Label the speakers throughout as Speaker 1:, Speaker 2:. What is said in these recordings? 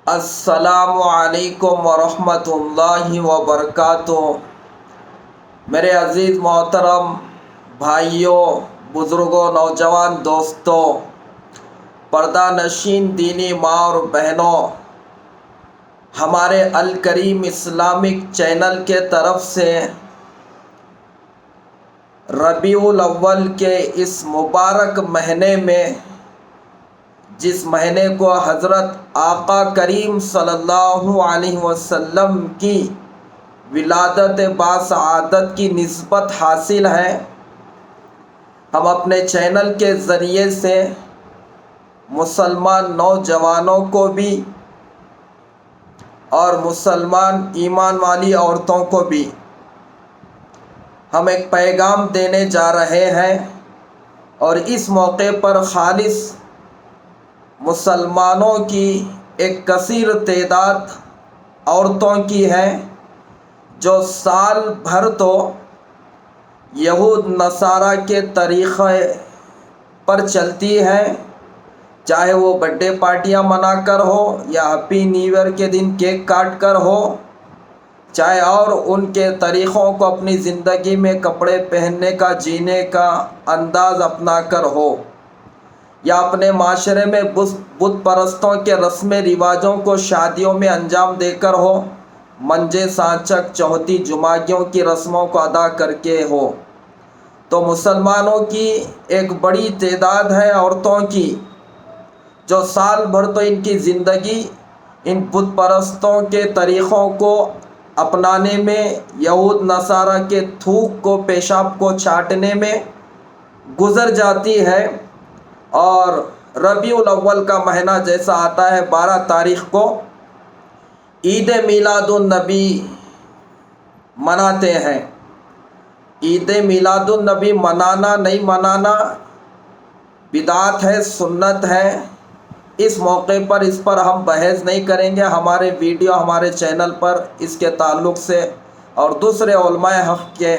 Speaker 1: السلام علیکم ورحمۃ اللہ وبرکاتہ۔ میرے عزیز محترم بھائیوں، بزرگوں، نوجوان دوستوں، پردہ نشین دینی ماں اور بہنوں، ہمارے الکریم اسلامک چینل کے طرف سے ربیع الاول کے اس مبارک مہینے میں، جس مہینے کو حضرت آقا کریم صلی اللہ علیہ وسلم کی ولادت باسعادت کی نسبت حاصل ہے، ہم اپنے چینل کے ذریعے سے مسلمان نوجوانوں کو بھی اور مسلمان ایمان والی عورتوں کو بھی ہم ایک پیغام دینے جا رہے ہیں، اور اس موقع پر خالص مسلمانوں کی ایک کثیر تعداد عورتوں کی ہے جو سال بھر تو یہود نصارہ کے طریقے پر چلتی ہیں، چاہے وہ برتھ ڈے پارٹیاں منا کر ہو یا ہیپی نیو ایئر کے دن کیک کاٹ کر ہو، چاہے اور ان کے طریقوں کو اپنی زندگی میں کپڑے پہننے کا، جینے کا انداز اپنا کر ہو، یا اپنے معاشرے میں بت پرستوں کے رسم رواجوں کو شادیوں میں انجام دے کر ہو، منجے سانچک چوتھی جمعگیوں کی رسموں کو ادا کر کے ہو، تو مسلمانوں کی ایک بڑی تعداد ہے عورتوں کی جو سال بھر تو ان کی زندگی ان بت پرستوں کے طریقوں کو اپنانے میں، یہود نصارہ کے تھوک کو، پیشاب کو چاٹنے میں گزر جاتی ہے، اور ربیع الاول کا مہینہ جیسا آتا ہے 12 تاریخ کو عید میلاد النبی مناتے ہیں۔ عید میلاد النبی منانا نہیں منانا بدعت ہے، سنت ہے، اس موقع پر اس پر ہم بحث نہیں کریں گے۔ ہمارے ویڈیو ہمارے چینل پر اس کے تعلق سے اور دوسرے علماء حق کے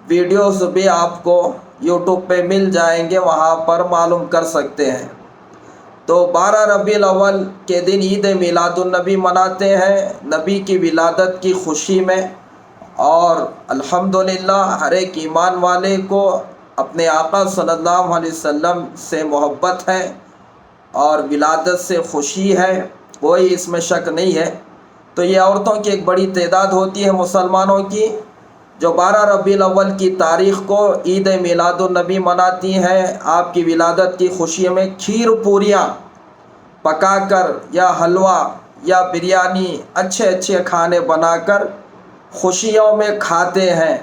Speaker 1: ویڈیوز بھی آپ کو یوٹیوب پہ مل جائیں گے، وہاں پر معلوم کر سکتے ہیں۔ تو 12 ربیع الاول کے دن عید میلاد النبی مناتے ہیں، نبی کی ولادت کی خوشی میں، اور الحمدللہ ہر ایک ایمان والے کو اپنے آقا صلی اللہ علیہ وسلم سے محبت ہے اور ولادت سے خوشی ہے، کوئی اس میں شک نہیں ہے۔ تو یہ عورتوں کی ایک بڑی تعداد ہوتی ہے مسلمانوں کی جو 12 ربیع الاول کی تاریخ کو عید میلاد النبی مناتی ہیں، آپ کی ولادت کی خوشی میں کھیر پوریاں پکا کر یا حلوہ یا بریانی اچھے اچھے کھانے بنا کر خوشیوں میں کھاتے ہیں۔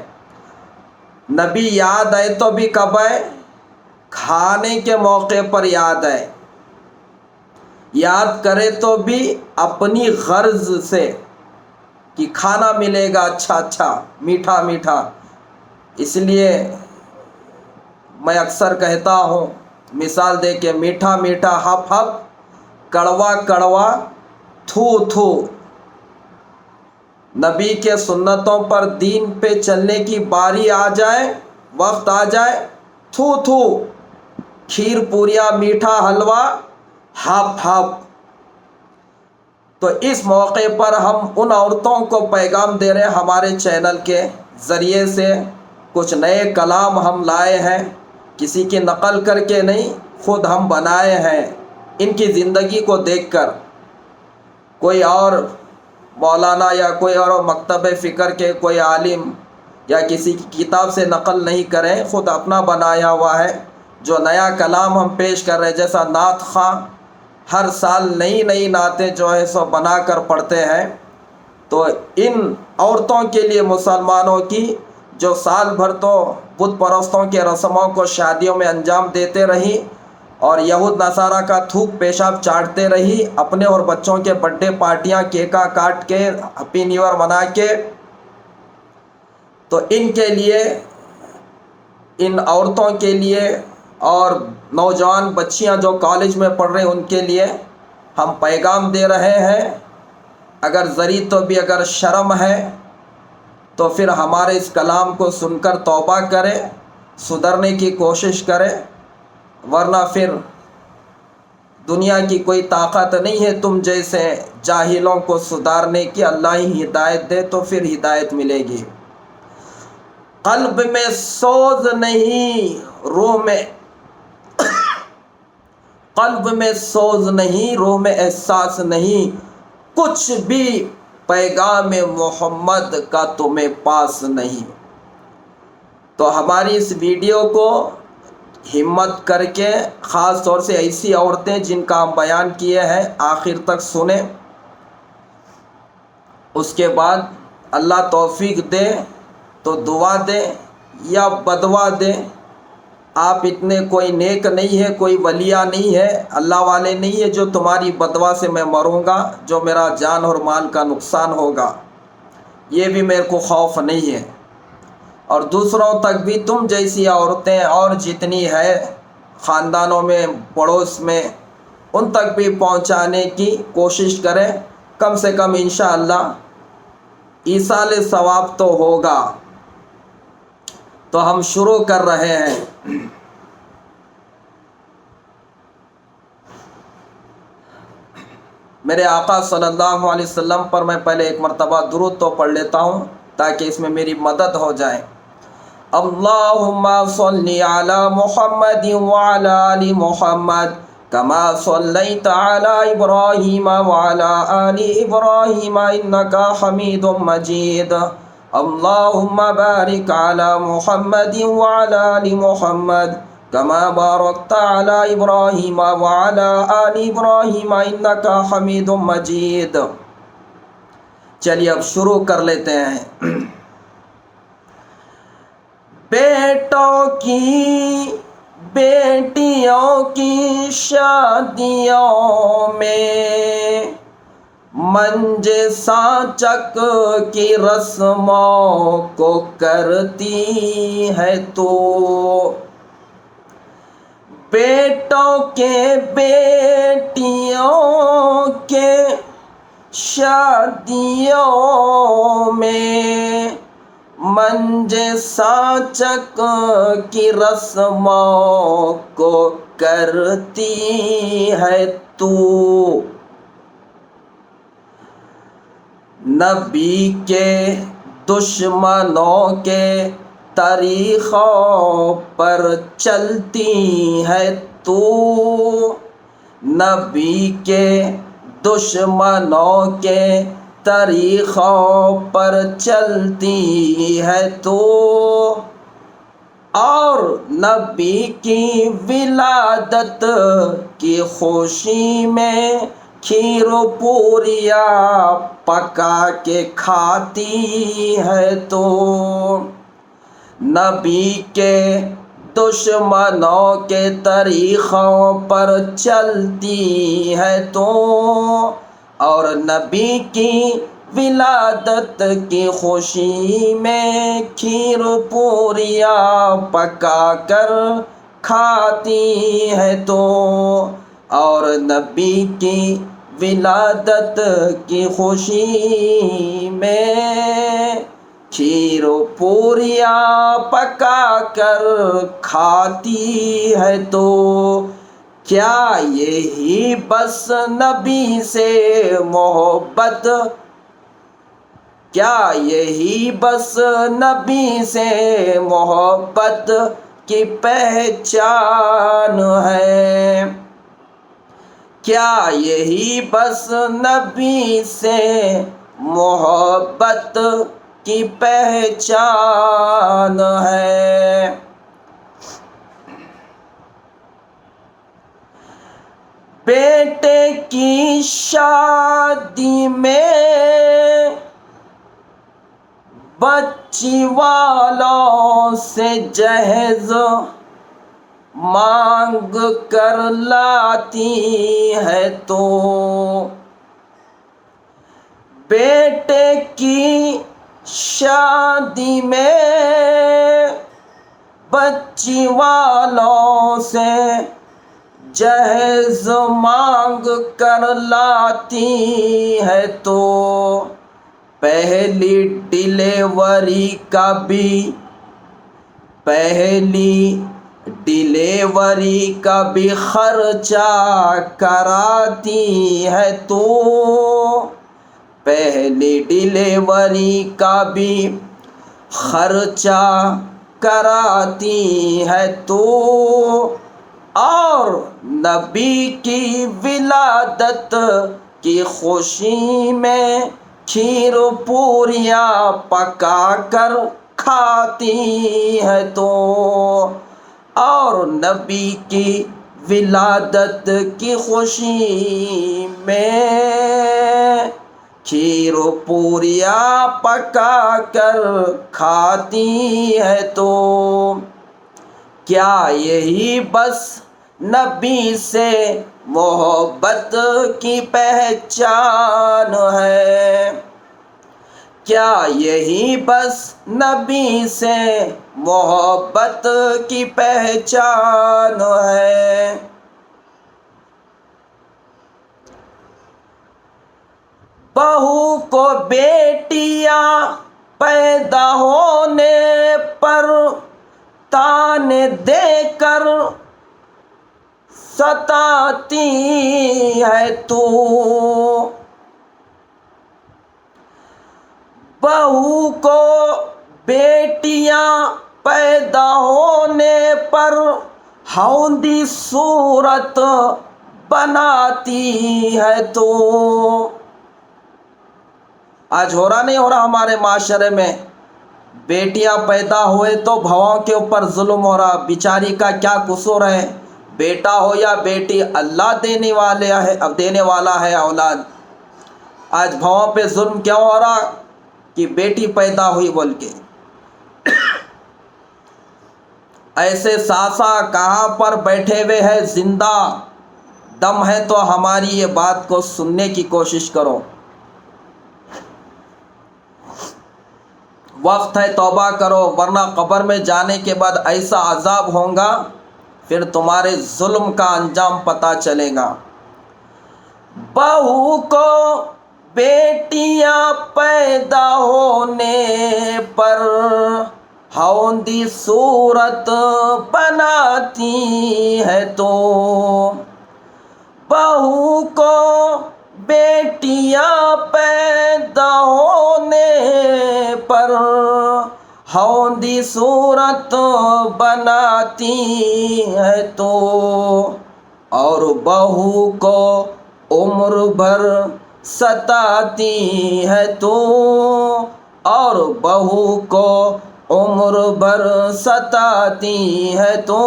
Speaker 1: نبی یاد آئے تو بھی کب آئے؟ کھانے کے موقع پر یاد آئے، یاد کرے تو بھی اپنی غرض سے کہ کھانا ملے گا اچھا اچھا، میٹھا میٹھا۔ اس لیے میں اکثر کہتا ہوں، مثال دے کے، میٹھا میٹھا ہپ ہپ، کڑوا کڑوا تھو تھو۔ نبی کے سنتوں پر دین پہ چلنے کی باری آ جائے، وقت آ جائے، تھو تھو، کھیر پوریاں، میٹھا حلوہ، ہپ ہپ۔ تو اس موقع پر ہم ان عورتوں کو پیغام دے رہے ہیں، ہمارے چینل کے ذریعے سے کچھ نئے کلام ہم لائے ہیں، کسی کی نقل کر کے نہیں، خود ہم بنائے ہیں، ان کی زندگی کو دیکھ کر۔ کوئی اور مولانا یا کوئی اور مکتب فکر کے کوئی عالم یا کسی کی کتاب سے نقل نہیں کریں، خود اپنا بنایا ہوا ہے جو نیا کلام ہم پیش کر رہے ہیں۔ جیسا نعت خواں ہر سال نئی نئی نعتیں جو ہے سو بنا کر پڑھتے ہیں، تو ان عورتوں کے لیے مسلمانوں کی جو سال بھر تو بت پرستوں کے رسموں کو شادیوں میں انجام دیتے رہی اور یہود نصارہ کا تھوک پیشاب چاٹتے رہی، اپنے اور بچوں کے برتھ ڈے پارٹیاں کیکاں کاٹ کے، ہیپی نیو ایئر منا کے، تو ان کے لیے، ان عورتوں کے لیے اور نوجوان بچیاں جو کالج میں پڑھ رہے ہیں ان کے لیے ہم پیغام دے رہے ہیں۔ اگر ذری تو بھی اگر شرم ہے تو پھر ہمارے اس کلام کو سن کر توبہ کرے، سدھرنے کی کوشش کرے، ورنہ پھر دنیا کی کوئی طاقت نہیں ہے تم جیسے جاہلوں کو سدھارنے کی، اللہ ہی ہدایت دے تو پھر ہدایت ملے گی۔ قلب میں سوز نہیں، روح میں قلب میں سوز نہیں، روح میں احساس نہیں، کچھ بھی پیغام محمد کا تمہیں پاس نہیں۔ تو ہماری اس ویڈیو کو ہمت کر کے، خاص طور سے ایسی عورتیں جن کا ہم بیان کیے ہیں، آخر تک سنیں۔ اس کے بعد اللہ توفیق دے تو دعا دے یا بدعا دے۔ آپ اتنے کوئی نیک نہیں ہے، کوئی ولیہ نہیں ہے، اللہ والے نہیں ہے جو تمہاری بدعا سے میں مروں گا، جو میرا جان اور مال کا نقصان ہوگا، یہ بھی میرے کو خوف نہیں ہے۔ اور دوسروں تک بھی تم جیسی عورتیں اور جتنی ہے خاندانوں میں، پڑوس میں، ان تک بھی پہنچانے کی کوشش کریں، کم سے کم انشاءاللہ ایصال ثواب تو ہوگا۔ تو ہم شروع کر رہے ہیں۔ میرے آقا صلی اللہ علیہ وسلم پر میں پہلے ایک مرتبہ درود تو پڑھ لیتا ہوں تاکہ اس میں میری مدد ہو جائے۔ اللہم صلی علی محمد وعلی آل محمد کما صلیت علی ابراہیم وعلی آل ابراہیم انکا حمید مجید۔ اللہم بارک علی محمد وعلی آل محمد کما بارکت علی ابراہیم وعلی آل ابراہیم انکا حمید مجید۔ چلیے اب شروع کر لیتے ہیں۔ بیٹوں کی بیٹیوں کی شادیوں میں منج سانچک کی رسموں کو کرتی ہے تو، بیٹوں کے بیٹیوں کے شادیوں میں منج سانچک کی رسموں کو کرتی ہے تو، نبی کے دشمنوں کے طریقوں پر چلتی ہے تو، نبی کے دشمنوں کے طریقوں پر چلتی ہے تو، اور نبی کی ولادت کی خوشی میں کھیر پوریاں پکا کے کھاتی ہے تو، نبی کے دشمنوں کے طریقوں پر چلتی ہے تو، اور نبی کی ولادت کی خوشی میں کھیر پوریاں پکا کر کھاتی ہے تو، اور نبی کی ولادت کی خوشی میں کھیر پوریاں پکا کر کھاتی ہے تو، کیا یہی بس نبی سے محبت، کیا یہی بس نبی سے محبت کی پہچان ہے، کیا یہی بس نبی سے محبت کی پہچان ہے۔ بیٹے کی شادی میں بچی والوں سے جہیز مانگ کر لاتی ہے تو، بیٹے کی شادی میں بچی والوں سے جہیز مانگ کر لاتی ہے تو، پہلی ڈیلیوری کا بھی، پہلی ڈیلیوری کا بھی خرچہ کراتی ہے تو، پہلی ڈیلیوری کا بھی خرچہ کراتی ہے تو، اور نبی کی ولادت کی خوشی میں کھیر پوریاں پکا کر کھاتی ہے تو، اور نبی کی ولادت کی خوشی میں کھیر پوریاں پکا کر کھاتی ہے تو، کیا یہی بس نبی سے محبت کی پہچان ہے؟ کیا یہی بس نبی سے محبت کی پہچان ہے؟ بہو کو بیٹیاں پیدا ہونے پر تانے دے کر ستاتی ہے تو، بہو کو بیٹیاں پیدا ہونے پر ہوندی صورت بناتی ہے تو، آج ہو رہا نہیں ہو رہا ہمارے معاشرے میں، بیٹیاں پیدا ہوئے تو بھاؤں کے اوپر ظلم ہو رہا، بیچاری کا کیا قصور ہے؟ بیٹا ہو یا بیٹی، اللہ دینے والا ہے اولاد۔ آج بھاؤں پہ ظلم کیوں ہو رہا کہ بیٹی پیدا ہوئی بول کے؟ ایسے ساسا کہاں پر بیٹھے ہوئے ہیں، زندہ دم ہے تو ہماری یہ بات کو سننے کی کوشش کرو۔ وقت ہے توبہ کرو، ورنہ قبر میں جانے کے بعد ایسا عذاب ہوگا پھر تمہارے ظلم کا انجام پتہ چلے گا۔ بہو کو بیٹیاں پیدا ہونے پر ہوندی صورت بناتی ہے تو، بہو کو بیٹیاں پیدا ہونے پر ہوندی صورت بناتی ہے تو، اور بہو کو عمر بھر ستاتی ہے تو، اور بہو کو عمر بھر ستاتی ہے تو،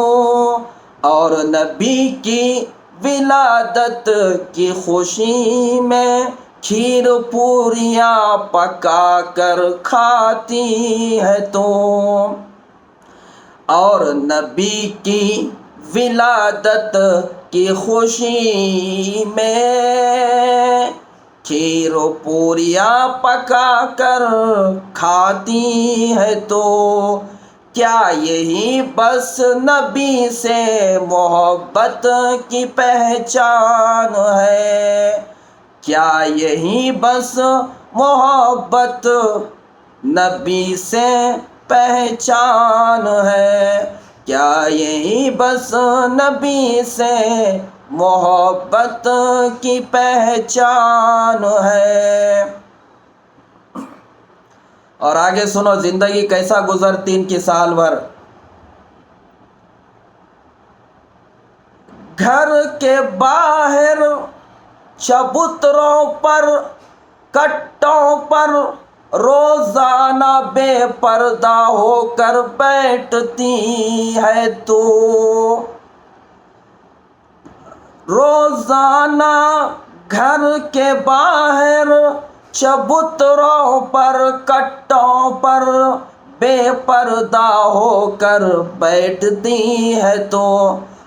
Speaker 1: اور نبی کی ولادت کی خوشی میں کھیر پوریاں پکا کر کھاتی ہے تو، اور نبی کی ولادت کی خوشی میں کھیر پوریاں پکا کر کھاتی ہے تو، کیا یہی بس نبی سے محبت کی پہچان ہے؟ کیا یہی بس محبت نبی سے پہچان ہے؟ کیا یہی بس نبی سے محبت کی پہچان ہے؟ اور آگے سنو زندگی کیسا گزرتی ان کی سال بھر۔ گھر کے باہر چبوتروں پر کٹوں پر روزانہ بے پردہ ہو کر بیٹھتی ہے تو، روزانہ گھر کے باہر چبوتروں پر کٹوں پر بے پردہ ہو کر بیٹھتی ہے تو،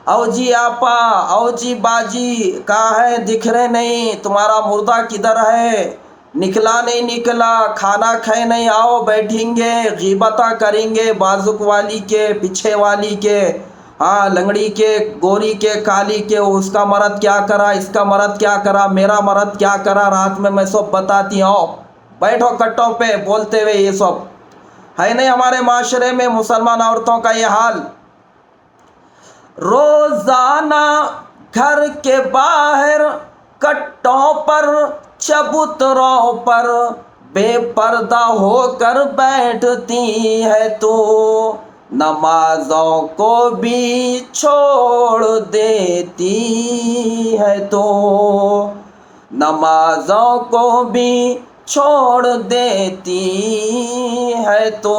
Speaker 1: او جی آپا، او جی باجی کہاں ہے، دکھ رہے نہیں، تمہارا مردہ کدھر ہے، نکلا نہیں نکلا، کھانا کھائے نہیں، آؤ بیٹھیں گے، غیبتیں کریں گے بازوک والی کے، پیچھے والی کے، ہاں لنگڑی کے، گوری کے، کالی کے، اس کا مرد کیا کرا، اس کا مرد کیا کرا، میرا مرد کیا کرا، رات میں سب بتاتی ہوں، بیٹھو کٹوں پہ بولتے ہوئے۔ یہ سب ہے نہیں ہمارے معاشرے میں مسلمان عورتوں کا یہ حال؟ روزانہ گھر کے باہر کٹوں پر چبوتروں پر بے پردہ ہو کر بیٹھتی ہے تو نمازوں کو بھی چھوڑ دیتی ہے تو نمازوں کو بھی چھوڑ دیتی ہے تو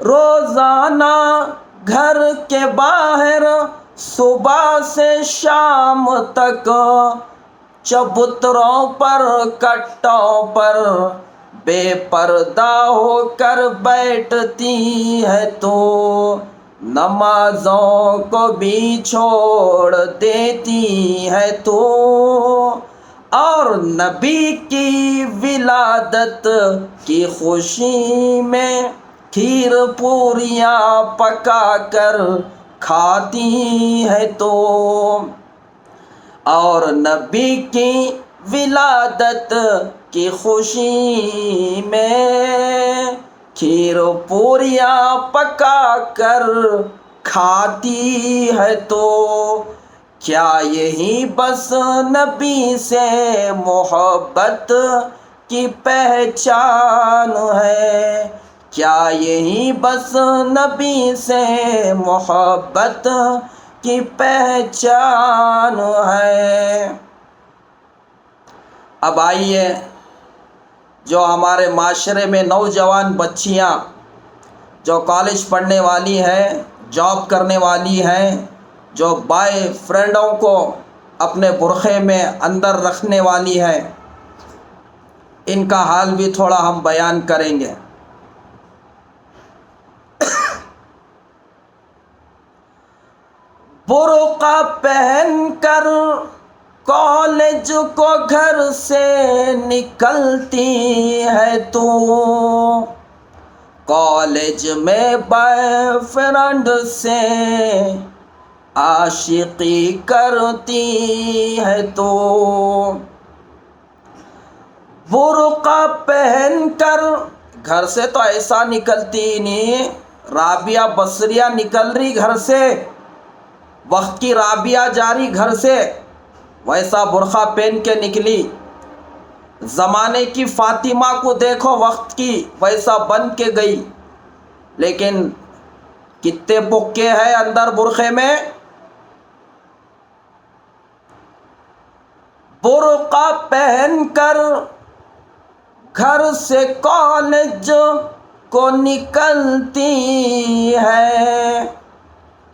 Speaker 1: روزانہ گھر کے باہر صبح سے شام تک چبوتروں پر کٹوں پر بے پردہ ہو کر بیٹھتی ہے تو نمازوں کو بھی چھوڑ دیتی ہے تو اور نبی کی ولادت کی خوشی میں کھیر پوریاں پکا کر کھاتی ہے تو اور نبی کی ولادت کی خوشی میں کھیر پوریاں پکا کر کھاتی ہے تو کیا یہی بس نبی سے محبت کی پہچان ہے؟ کیا یہی بس نبی سے محبت کی پہچان ہے؟ اب آئیے، جو ہمارے معاشرے میں نوجوان بچیاں جو کالج پڑھنے والی ہیں، جاب کرنے والی ہیں، جو بوائے فرینڈوں کو اپنے برقعے میں اندر رکھنے والی ہیں، ان کا حال بھی تھوڑا ہم بیان کریں گے۔ برقع پہن کر کالج کو گھر سے نکلتی ہے تو کالج میں بوائے فرینڈ سے عاشقی کرتی ہے تو برقع پہن کر گھر سے تو ایسا نکلتی نہیں، رابعہ بصریہ نکل رہی گھر سے، وقت کی رابعہ جاری گھر سے، ویسا برقع پہن کے نکلی۔ زمانے کی فاطمہ کو دیکھو، وقت کی ویسا بن کے گئی، لیکن کتنے پکے ہیں اندر برقعے میں۔ برقع پہن کر گھر سے کالج کو نکلتی ہے،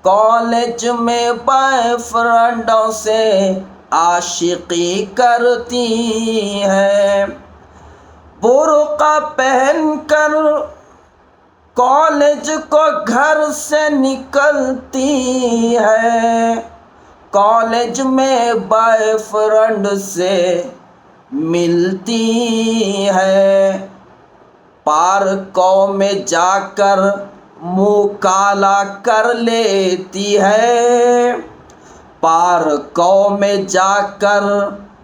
Speaker 1: کالج میں بوائے فرینڈوں سے عاشقی کرتی ہے۔ برقع پہن کر کالج کو گھر سے نکلتی ہے، کالج میں بوائے فرینڈ سے ملتی ہے، پارکوں میں جا کر منہ کالا کر لیتی ہے، پارکوں میں جا کر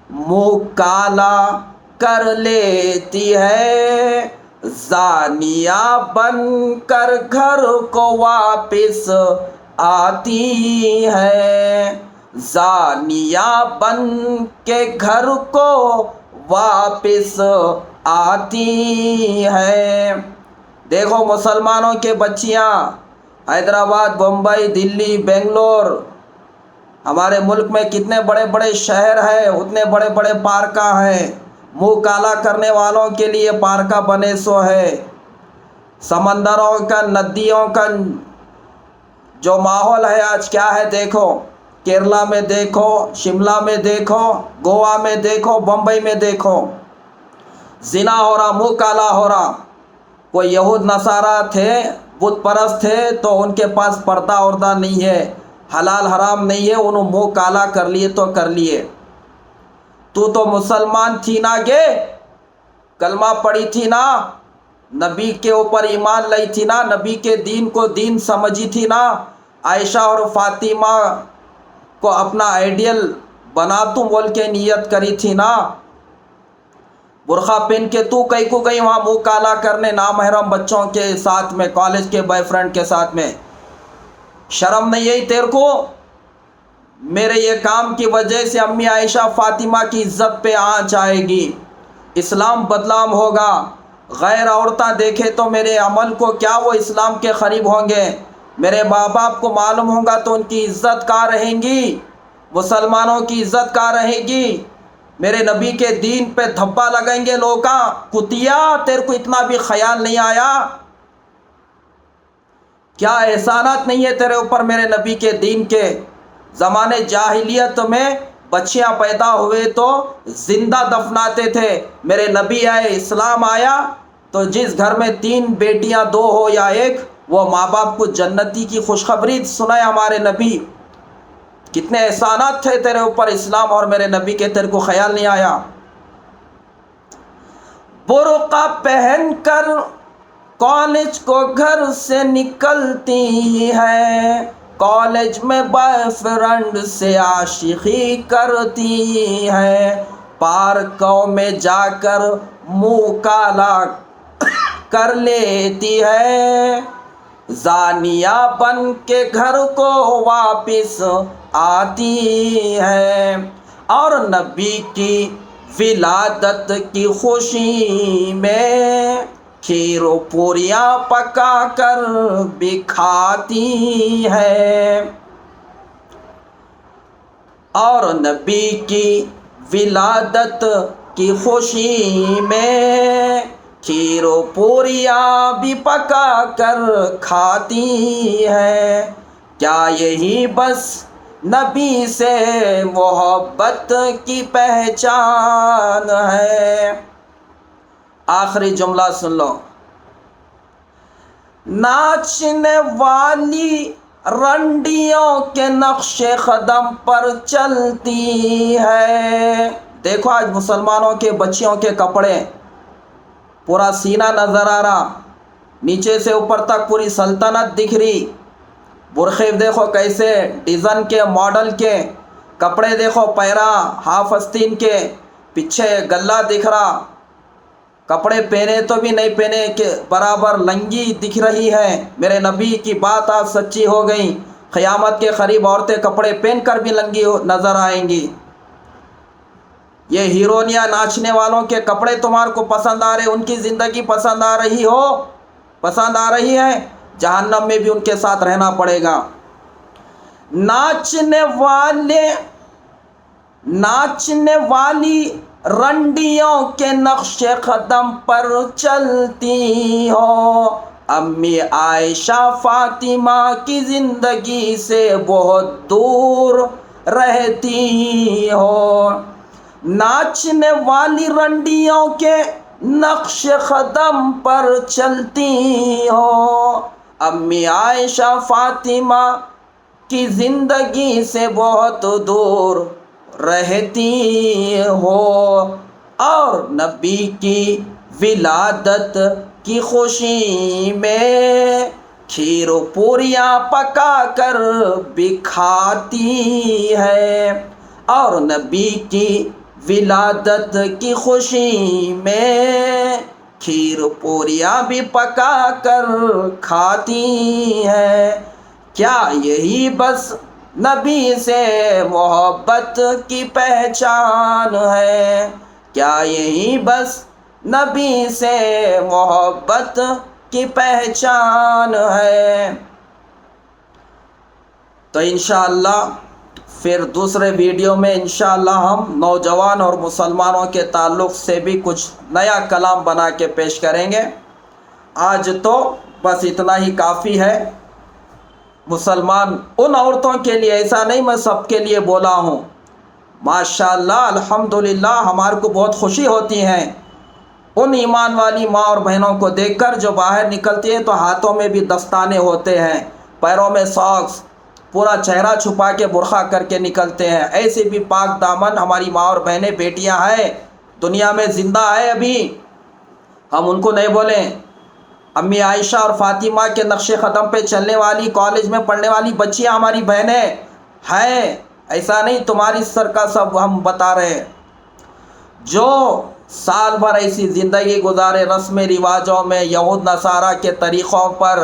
Speaker 1: منہ کالا کر لیتی ہے، زانیہ بن کر گھر کو واپس آتی ہے، زانیہ بن کے گھر کو واپس آتی ہے۔ دیکھو مسلمانوں کے بچیاں حیدرآباد، بمبئی، دلی، بنگلور، ہمارے ملک میں کتنے بڑے بڑے شہر ہیں، اتنے بڑے بڑے پارکاں ہیں، منہ کالا کرنے والوں کے لیے پارکاں بنے سو ہے۔ سمندروں کا، ندیوں کا جو ماحول ہے آج کیا ہے دیکھو، کیرلا میں دیکھو، شملہ میں دیکھو، گوا میں دیکھو، بمبئی میں دیکھو، زنا ہو رہا، منہ کالا ہو رہا۔ کوئی یہود نصارہ تھے، بت پرست تھے، تو ان کے پاس پردہ وردہ نہیں ہے، حلال حرام نہیں ہے، انہوں منہ کالا کر لیے تو کر لیے۔ تو مسلمان تھی نا، گے کلمہ پڑھی تھی نا، نبی کے اوپر ایمان لائی تھی نا، نبی کے دین کو دین سمجھی تھی نا، عائشہ اور فاطمہ کو اپنا آئیڈیل بنا تو بول کے نیت کری تھی نا۔ برقع پہن کے تو کئی کو گئی وہاں منہ کالا کرنے نامحرم بچوں کے ساتھ میں، کالج کے بوائے فرینڈ کے ساتھ میں۔ شرم نہیں ہے تیرے کو؟ میرے یہ کام کی وجہ سے امی عائشہ فاطمہ کی عزت پہ آنچ آئے گی، اسلام بدنام ہوگا، غیر عورتیں دیکھے تو میرے عمل کو کیا وہ اسلام کے قریب ہوں گے، میرے ماں باپ کو معلوم ہوگا تو ان کی عزت کہاں رہیں گی، مسلمانوں کی عزت کہاں رہے گی، میرے نبی کے دین پہ دھبا لگائیں گے لوگاں۔ کتیا، تیرے کو اتنا بھی خیال نہیں آیا؟ کیا احسانات نہیں ہے تیرے اوپر میرے نبی کے دین کے؟ زمانے جاہلیت میں بچیاں پیدا ہوئے تو زندہ دفناتے تھے، میرے نبی آئے، اسلام آیا تو جس گھر میں 3 بیٹیاں 2 ہو یا 1، وہ ماں باپ کو جنتی کی خوشخبری سنائے ہمارے نبی۔ کتنے احسانات تھے تیرے اوپر اسلام اور میرے نبی کے، تیرے کو خیال نہیں آیا؟ برقع پہن کر کالج کو گھر سے نکلتی ہے، کالج میں بوائے فرینڈ سے عاشقی کرتی ہے، پارکوں میں جا کر منہ کالا کر لیتی ہے، زانیہ بن کے گھر کو واپس آتی ہے، اور نبی کی ولادت کی خوشی میں کھیر و پوریاں پکا کر بھی کھاتی ہے، اور نبی کی ولادت کی خوشی میں کھیر و پوریاں بھی پکا کر کھاتی ہے، کیا یہی بس نبی سے محبت کی پہچان ہے؟ آخری جملہ سن لو۔ ناچنے والی رنڈیوں کے نقش قدم پر چلتی ہے، دیکھو آج مسلمانوں کے بچیوں کے کپڑے، پورا سینہ نظر آ رہا، نیچے سے اوپر تک پوری سلطنت دکھ رہی، برقعے دیکھو کیسے ڈیزائن کے، ماڈل کے کپڑے دیکھو، پیرا ہاف آستین کے، پیچھے گلہ دکھ رہا، کپڑے پہنے تو بھی نہیں پہنے کہ برابر لنگی دکھ رہی ہے۔ میرے نبی کی بات آج سچی ہو گئی، قیامت کے قریب عورتیں کپڑے پہن کر بھی لنگی نظر آئیں گی۔ یہ ہیرونیاں ناچنے والوں کے کپڑے تمہارے کو پسند آ رہے، ان کی زندگی پسند آ رہی ہو، پسند آ رہی ہے، جہنم میں بھی ان کے ساتھ رہنا پڑے گا۔ ناچنے والی رنڈیوں کے نقش قدم پر چلتی ہو، امی عائشہ فاطمہ کی زندگی سے بہت دور رہتی ہو، ناچنے والی رنڈیوں کے نقش قدم پر چلتی ہو، امی عائشہ فاطمہ کی زندگی سے بہت دور رہتی ہو، اور نبی کی ولادت کی خوشی میں کھیر و پوریاں پکا کر بھی کھاتی ہے، اور نبی کی ولادت کی خوشی میں کھیر پوریاں بھی پکا کر کھاتی ہے، کیا یہی بس نبی سے محبت کی پہچان ہے؟ کیا یہی بس نبی سے محبت کی پہچان ہے؟ تو انشاءاللہ پھر دوسرے ویڈیو میں انشاءاللہ ہم نوجوان اور مسلمانوں کے تعلق سے بھی کچھ نیا کلام بنا کے پیش کریں گے۔ آج تو بس اتنا ہی کافی ہے۔ مسلمان ان عورتوں کے لیے، ایسا نہیں میں سب کے لیے بولا ہوں، ماشاءاللہ الحمدللہ ہمارے کو بہت خوشی ہوتی ہے ان ایمان والی ماں اور بہنوں کو دیکھ کر جو باہر نکلتی ہیں تو ہاتھوں میں بھی دستانے ہوتے ہیں، پیروں میں ساکس، پورا چہرہ چھپا کے برقع کر کے نکلتے ہیں۔ ایسے بھی پاک دامن ہماری ماں اور بہنیں، بیٹیاں ہیں، دنیا میں زندہ ہے ابھی، ہم ان کو نہیں بولیں۔ امی عائشہ اور فاطمہ کے نقش قدم پہ چلنے والی، کالج میں پڑھنے والی بچیاں ہماری بہنیں ہیں، ایسا نہیں تمہاری سر کا سب ہم بتا رہے ہیں۔ جو سال بھر ایسی زندگی گزارے رسم رواجوں میں، یہود نصارہ کے طریقوں پر